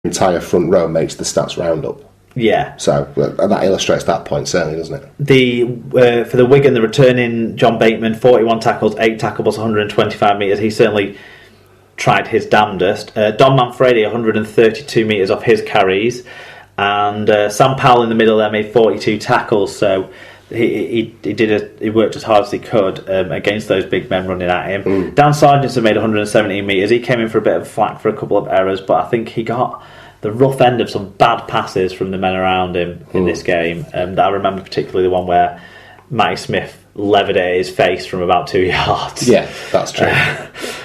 entire front row makes the stats roundup. Yeah. So that illustrates that point, certainly, doesn't it? For the Wigan, the returning John Bateman, 41 tackles, 8 tackles, 125 metres. He certainly tried his damnedest. Don Manfredi, 132 metres off his carries. And Sam Powell in the middle there made 42 tackles. So he worked as hard as he could against those big men running at him. Dan Sargentson made 117 metres. He came in for a bit of flack for a couple of errors, but I think he got the rough end of some bad passes from the men around him in this game. I remember particularly the one where Matty Smith levered at his face from about 2 yards. Yeah, that's true.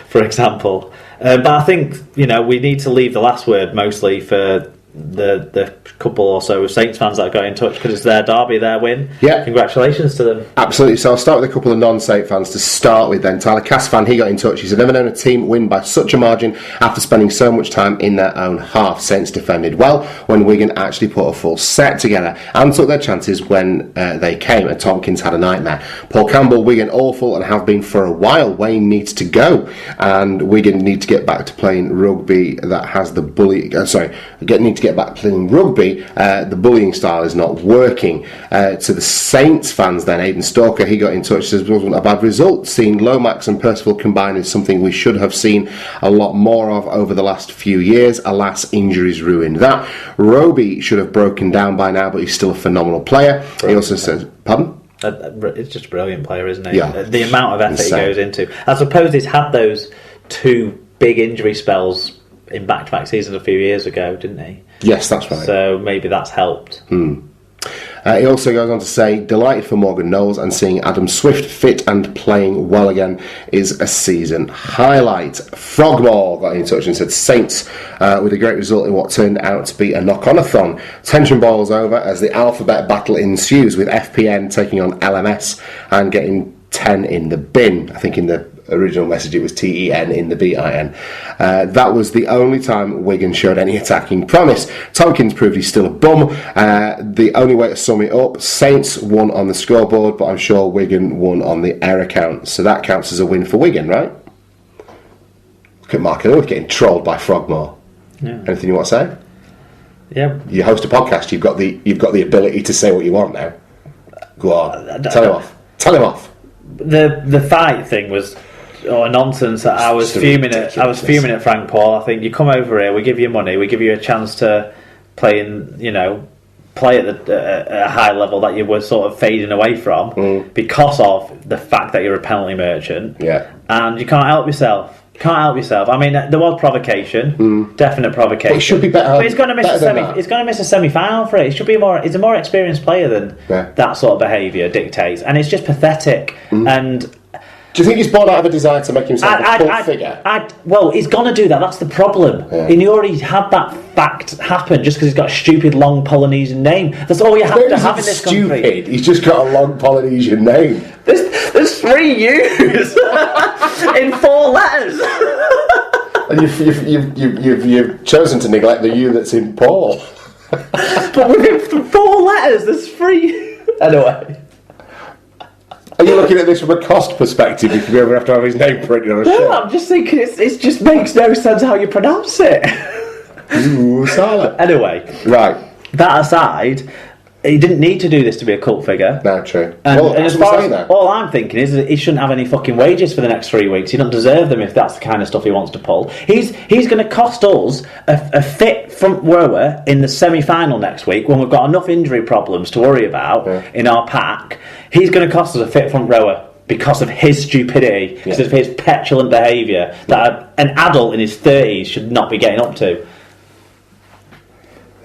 For example. But I think, we need to leave the last word mostly for the couple or so of Saints fans that got in touch, because it's their derby, their win. Yeah. Congratulations to them. Absolutely. So I'll start with a couple of non-Saint fans to start with then. Tyler Cassfan, he got in touch. He said, never known a team win by such a margin after spending so much time in their own half. Saints defended well when Wigan actually put a full set together and took their chances when they came, and Tompkins had a nightmare. Paul Campbell, Wigan awful and have been for a while. Wayne needs to go, and Wigan need to get back to playing rugby that has the need to get back playing rugby. The bullying style is not working. To the Saints fans then, Aidan Stalker, he got in touch, says it wasn't a bad result. Seeing Lomax and Percival combined is something we should have seen a lot more of over the last few years. Alas, injuries ruined that. Roby should have broken down by now, but he's still a phenomenal player. He also says, pardon? It's just a brilliant player, isn't he? Yeah. The amount of effort he goes into. I suppose he's had those 2 big injury spells in back-to-back seasons a few years ago, didn't he? Yes, that's right. So maybe that's helped. He also goes on to say, delighted for Morgan Knowles, and seeing Adam Swift fit and playing well again is a season highlight. Frogmore got in touch and said, Saints with a great result in what turned out to be a knock-on-a-thon. Tension boils over as the alphabet battle ensues, with FPN taking on LMS and getting 10 in the bin. I think in the original message it was TEN in the BIN. That was the only time Wigan showed any attacking promise. Tompkins proved he's still a bum. The only way to sum it up, Saints won on the scoreboard, but I'm sure Wigan won on the error count. So that counts as a win for Wigan, right? Look at Mark, we're getting trolled by Frogmore. Yeah. Anything you want to say? Yeah. You host a podcast, you've got the ability to say what you want now. Go on. Tell him off. The fight thing was nonsense. I was fuming at Frank Paul. I think you come over here, we give you money, we give you a chance to play at a high level that you were sort of fading away from because of the fact that you're a penalty merchant. Yeah. And you can't help yourself. I mean, there was provocation, definite provocation. But it should be better. But he's going to miss a semi-final for it. He should be he's a more experienced player than that sort of behaviour dictates, and it's just pathetic. And do you think he's born out of a desire to make himself a cult figure? Well, he's going to do that. That's the problem. Yeah. And he already had that fact happen just because he's got a stupid long Polynesian name. That's all you have to have in this country. He's just got a long Polynesian name. There's 3 U's in 4 letters. And you've chosen to neglect the U that's in Paul. But within 4 letters, there's 3. Anyway. Are you looking at this from a cost perspective if you ever have to have his name printed on a shirt? No, I'm just thinking it just makes no sense how you pronounce it. Ooh, Salah. Anyway. Right. That aside, he didn't need to do this to be a cult figure. No, true. And as far as all I'm thinking is that he shouldn't have any fucking wages for the next 3 weeks. He doesn't deserve them if that's the kind of stuff he wants to pull. He's going to cost us a fit front rower in the semi-final next week when we've got enough injury problems to worry about in our pack. He's going to cost us a fit front rower because of his stupidity, because of his petulant behaviour that an adult in his 30s should not be getting up to.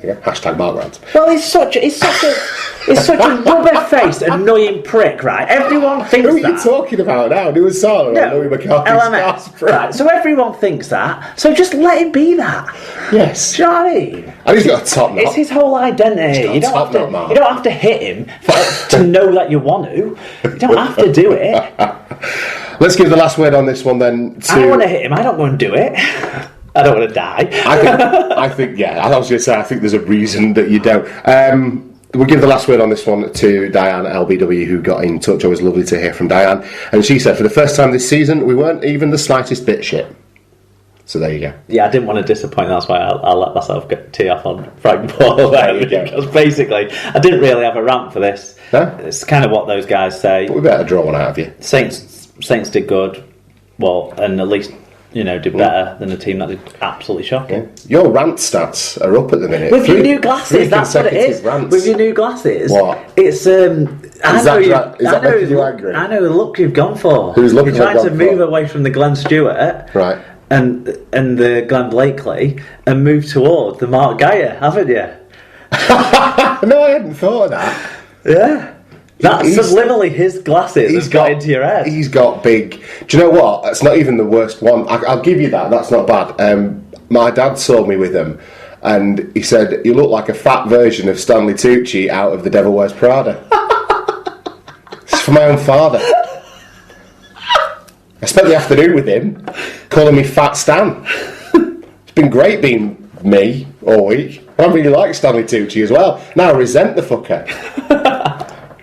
Yeah. Hashtag Mark Rant. Well, he's such a rubber-faced, annoying prick, right? Everyone thinks that. Who are you talking about now? Who was Salah or Louis McCarthy's LMS, right? So everyone thinks that. So just let him be that. Yes. Do you know what I mean? And he's got a top knot. It's his whole identity. You don't have to hit him to know that you want to. You don't have to do it. Let's give the last word on this one then. I don't want to hit him. I don't want to do it. I don't want to die. I think, I was going to say, I think there's a reason that you don't. We'll give the last word on this one to Diane LBW, who got in touch. Always lovely to hear from Diane. And she said, for the first time this season, we weren't even the slightest bit shit. So there you go. Yeah, I didn't want to disappoint. That's why I'll let myself tee off on Frank Paul there, because basically I didn't really have a rant for this. No? It's kind of what those guys say. But we better draw one out of you. Saints did good. Well, and at least did better than a team that did absolutely shocking. Yeah. Your rant stats are up at the minute. With your new glasses, that's what it is. Rants. With your new glasses, what? It's Is that making you angry? I know the look you've gone for. Who's looking? You're trying to move away from the Glenn Stewart, right? And the Glenn Blakely, and move towards the Mark Geyer, haven't you? No, I hadn't thought of that. Yeah. That's subliminally his glasses that's got into your head. He's got big... Do you know what? That's not even the worst one. I'll give you that. That's not bad. My dad saw me with them, and he said, you look like a fat version of Stanley Tucci out of The Devil Wears Prada. It's for my own father. I spent the afternoon with him, calling me Fat Stan. It's been great being me all week. I really like Stanley Tucci as well. Now I resent the fucker.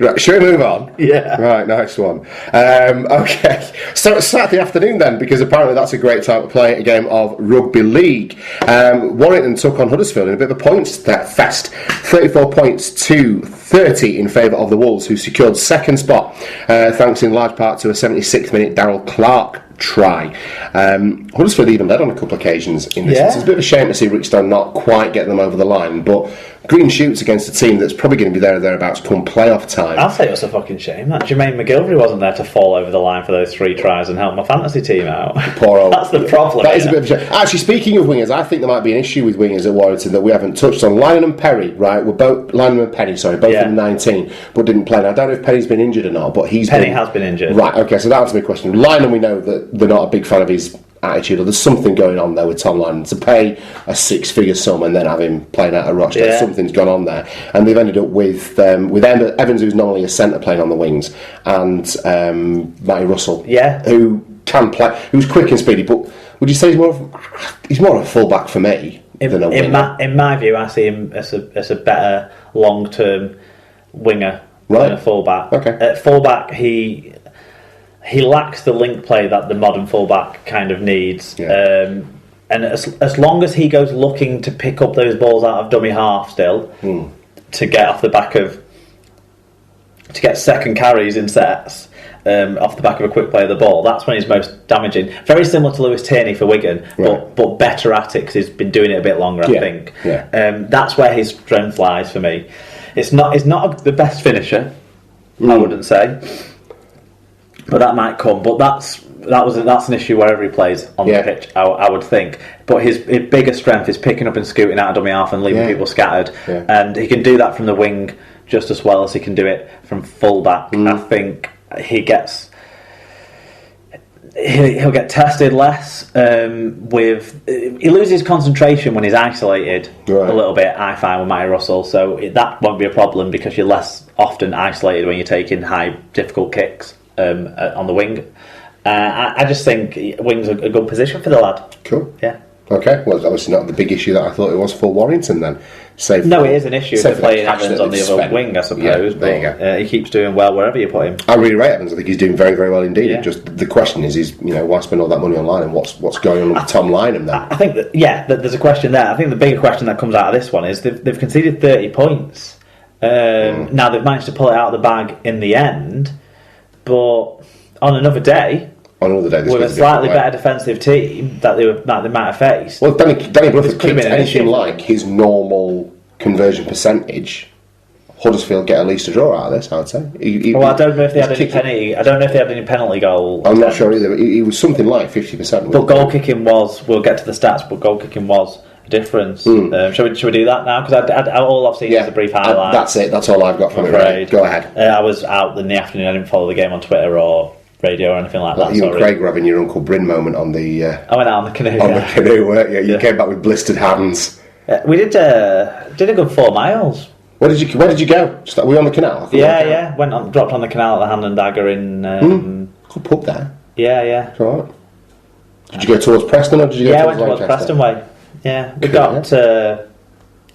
Right, shall we move on? Yeah. Right, nice one. Okay, so it's Saturday afternoon then, because apparently that's a great time to play a game of rugby league. Warrington took on Huddersfield in a bit of a points fest. 34 points to 30 in favour of the Wolves, who secured second spot, thanks in large part to a 76th minute Darryl Clark try. Huddersfield even led on a couple of occasions in this. It's a bit of a shame to see Rickstone not quite get them over the line, but green shoots against a team that's probably going to be there or thereabouts come playoff time. I'll say it was a fucking shame that Jermaine McGilvery wasn't there to fall over the line for those 3 tries and help my fantasy team out. Poor old. That's the problem. That is a bit of a shame. Actually, speaking of wingers, I think there might be an issue with wingers at Warrington that we haven't touched on. Lynham and Perry, right? Lynham and Penny, both in 19, but didn't play. Now, I don't know if Penny's been injured or not, but Penny has been injured. Right, okay, so that answers my question. Lynham, we know that they're not a big fan of his attitude, or there's something going on there with Tom Lynham. To pay a 6-figure sum and then have him playing out of Rochdale, something's gone on there. And they've ended up with Evans, who's normally a centre, playing on the wings, and Matty Russell, who can play, who's quick and speedy, but would you say he's more of a fullback for me than a winger? In my view, I see him as a better long-term winger than a fullback. Okay. At fullback, he lacks the link play that the modern fullback kind of needs. And as long as he goes looking to pick up those balls out of dummy half still, to get off the back of... to get second carries in sets, off the back of a quick play of the ball, that's when he's most damaging. Very similar to Lewis Tierney for Wigan, but better at it because he's been doing it a bit longer, I think. That's where his strength lies for me. He's not the best finisher, I wouldn't say, but that might come. But that's an issue wherever he plays on the pitch, I would think. But his biggest strength is picking up and scooting out of dummy half and leaving people scattered, and he can do that from the wing just as well as he can do it from full-back. I think he'll get tested less. He loses concentration when he's isolated a little bit, I find, with Matty Russell, so that won't be a problem because you're less often isolated when you're taking high difficult kicks on the wing. I just think wing's a good position for the lad. Cool. Yeah. Okay, well, it's obviously not the big issue that I thought it was for Warrington then. It is an issue to play Evans on the other wing, I suppose. Yeah, there you go. He keeps doing well wherever you put him. I really rate Evans. I think he's doing very, very well indeed. Yeah. Just the question is why spend all that money on Lynham? What's going on with Tom Lynham then? I think that there's a question there. I think the bigger question that comes out of this one is they've conceded 30 points. Now they've managed to pull it out of the bag in the end, but on another day. With a slightly better defensive team that they might have faced. Well, Danny Bluff kicked anything like his normal conversion percentage. Huddersfield get at least a draw out of this, I would say. I don't know if they had any penalty. I don't know if they had any penalty goal. I'm not sure either. He was something like 50%. But goal kicking was. We'll get to the stats. But goal kicking was a difference. Shall we do that now? Because all I've seen is a brief highlight. That's it. That's all I've got from it. Right. Go ahead. I was out in the afternoon. I didn't follow the game on Twitter or radio or anything like that. You and Craig were having your Uncle Bryn moment on the... I went out on the canoe. On the canoe, weren't you? You came back with blistered hands. We did a good 4 miles. Where did you go? Were we on the canal? Yeah. Dropped on the canal at the Hand and Dagger in... Good pub there. Yeah. All right. Did you go towards Preston or did you go towards Lancaster? Preston way. Yeah. We got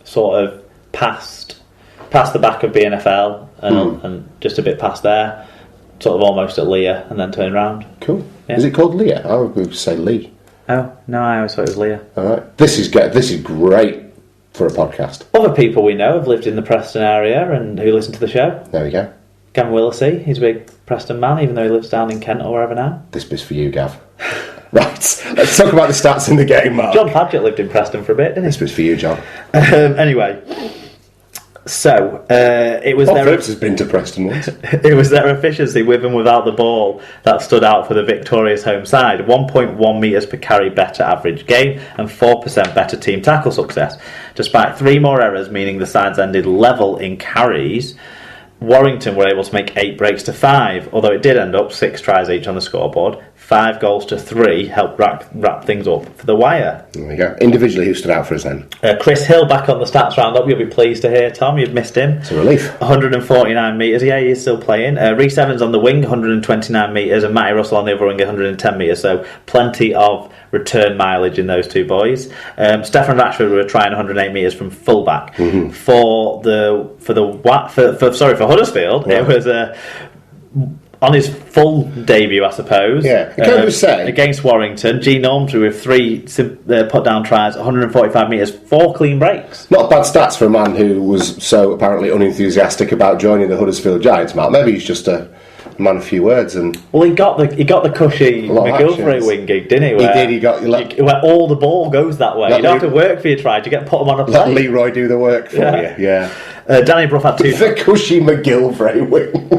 sort of past the back of BNFL and just a bit past there. Sort of almost at Leah and then turn round. Cool. Yeah. Is it called Leah? I would say Lee. Oh, no, I always thought it was Leah. All right. This is great for a podcast. Other people we know have lived in the Preston area and who listen to the show. There we go. Gavin Willisey, he's a big Preston man, even though he lives down in Kent or wherever now. This bit's for you, Gav. Right, let's talk about the stats in the game, Mark. John Padgett lived in Preston for a bit, didn't he? This bit's for you, John. Anyway, so it was Bob Phillips has been to Preston once. It was their efficiency with and without the ball that stood out for the victorious home side. 1.1 metres per carry better average gain and 4% better team tackle success. Despite 3 more errors, meaning the sides ended level in carries, Warrington were able to make 8 breaks to 5, although it did end up 6 tries each on the scoreboard. 5 goals to 3 helped wrap things up for the wire. There we go. Individually, who stood out for us then? Chris Hill back on the stats roundup. You'll be pleased to hear, Tom. You've missed him. It's a relief. 149 metres. Yeah, he is still playing. Rhys Evans on the wing, 129 metres, and Matty Russell on the other wing, 110 metres. So plenty of return mileage in those two boys. Stefan Ratchford were trying 108 metres from fullback. Mm-hmm. For Huddersfield, Right. It was on his full debut, I suppose. Yeah, can you say against Warrington, G Normsbury with 3 put down tries, 145 metres, 4 clean breaks. not bad stats for a man who was so apparently unenthusiastic about joining the Huddersfield Giants, Mark. Maybe he's just a man of few words. And well, he got the cushy McGilvray wing gig, didn't he? He did. He got where all the ball goes that way. You don't have to work for your tries. You get put them on a plate. Let Leroy do the work for you. Yeah. Danny Brough had 2. The cushy McGilvray wing.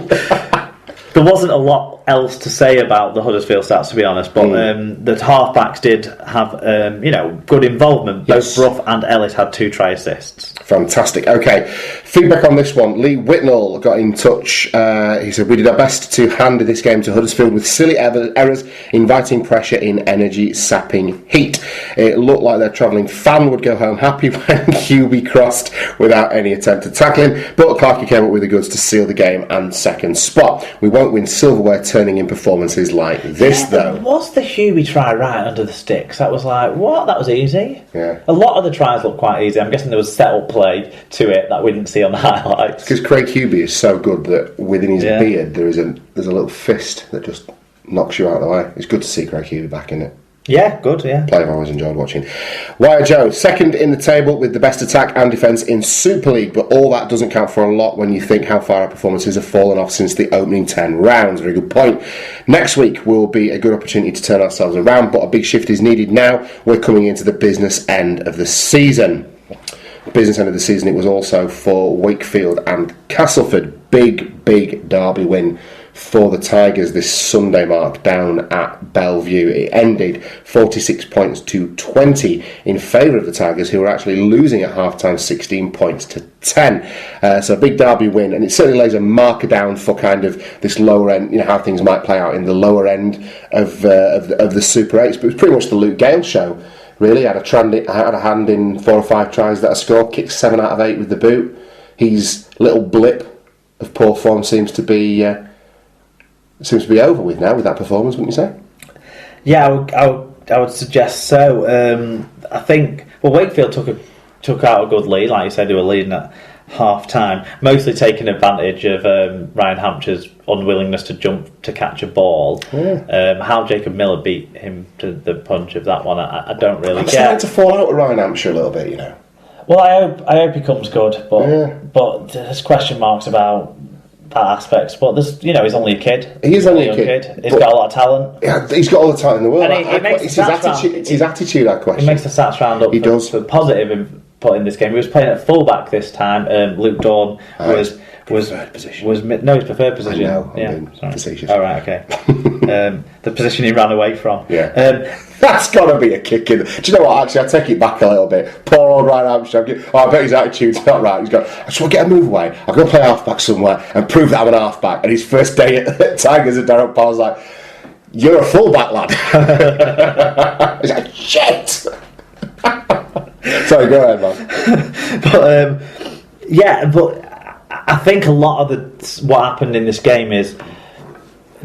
There wasn't a lot else to say about the Huddersfield stats, to be honest, but the halfbacks did have good involvement. Yes. Both Brough and Ellis had 2 try assists. Fantastic. Okay, feedback on this one. Lee Whitnell got in touch. He said, we did our best to hand this game to Huddersfield with silly errors, inviting pressure in energy, sapping heat. It looked like their travelling fan would go home happy when QB crossed without any attempt at tackling, but Clarkey came up with the goods to seal the game and second spot. We won't win silverware turning in performances like this, though. Was the Hubie try right under the sticks? That was like, what? That was easy. Yeah. A lot of the tries looked quite easy. I'm guessing there was set-up play to it that we didn't see on the highlights. Because Craig Hubie is so good that within his beard there's a little fist that just knocks you out of the way. It's good to see Craig Hubie back in it. Yeah, good, yeah. Player I've always enjoyed watching. Wire Joe, second in the table with the best attack and defence in Super League, but all that doesn't count for a lot when you think how far our performances have fallen off since the opening 10 rounds. Very good point. Next week will be a good opportunity to turn ourselves around, but a big shift is needed now. We're coming into the business end of the season. Business end of the season, it was also for Wakefield and Castleford. Big derby win for the Tigers this Sunday, Mark, down at Bellevue. It ended 46 points to 20 in favour of the Tigers, who were actually losing at half-time 16 points to 10. So a big derby win, and it certainly lays a marker down for kind of this lower end, how things might play out in the lower end of the Super 8s. But it was pretty much the Luke Gale show, really. I had a hand in 4 or 5 tries that I scored, kicked 7 out of 8 with the boot. His little blip of poor form seems to be over with now with that performance, wouldn't you say? Yeah, I would suggest so. I think Wakefield took out a good lead, like you said, they were leading at half time, mostly taking advantage of Ryan Hampshire's unwillingness to jump to catch a ball. Yeah. How Jacob Miller beat him to the punch of that one, I don't really get. I'm starting to fall out with Ryan Hampshire a little bit, Well, I hope he comes good, but there's question marks about that aspect. But there's, he's only a kid. He is only a kid. He's got a lot of talent. Yeah, he's got all the talent in the world. And it's his attitude I question. He makes the stats round up for positive put in this game. He was playing at fullback this time. Luke Dawn was preferred position. His preferred position. I know. Yeah, facetious. All right, okay. The position he ran away from. Yeah. That's got to be a kick in. Do you know what? Actually, I take it back a little bit. Poor old Ryan Hampshire. I bet his attitude's not right. He's got, I just want to get a move away. I'm going to play halfback somewhere and prove that I'm an halfback. And his first day at Tigers and Darren Paul's like, you're a fullback, lad. He's like, shit. Sorry, go ahead, man. But I think a lot of what happened in this game is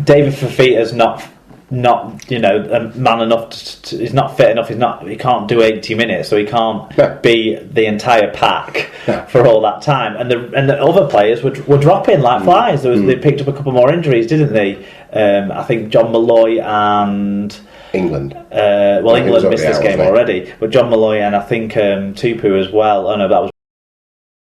David Fafita's not man enough he's not fit enough. He can't do 80 minutes, so he can't be the entire pack for all that time. And the other players were dropping like flies. They picked up a couple more injuries, didn't they? I think John Malloy and England. England missed this out, game wasn't it? already, but John Malloy and I think Tupu as well. Oh no, that was